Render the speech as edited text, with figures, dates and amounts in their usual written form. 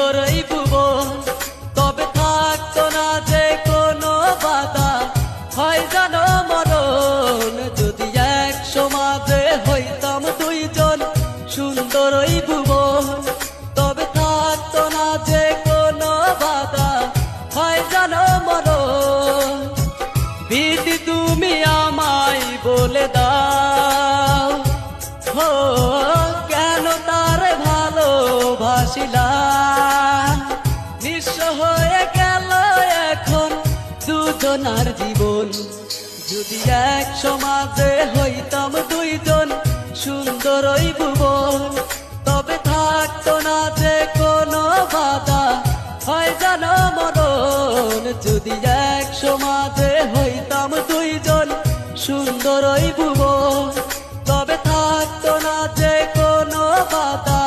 সুন্দর এই ভুবন, তবে থাকতো না যে কোনো বাধা, হয় জানো মরণ। যদি এক সমাজে হইতাম দুইজন, সুন্দর এই ভুবন, তবে থাকতো না যে কোনো বাধা, হয় জানো মরণ। বিধি তুমি আমায় বলে দাও, হো কেন তার ভালোবাসিলাম। নিঃস্ব হয়ে গেল এখন দুজনার জীবন, যদি এক সমাজে হইতাম দুইজন, সুন্দর ওই ভুবন, তবে থাকতো না যে কোনো বাধা, হয় জানো মরণ। যদি এক সমাজে হইতাম দুইজন, সুন্দর ওই ভুবন, তবে থাকতো না যে কোনো বাধা,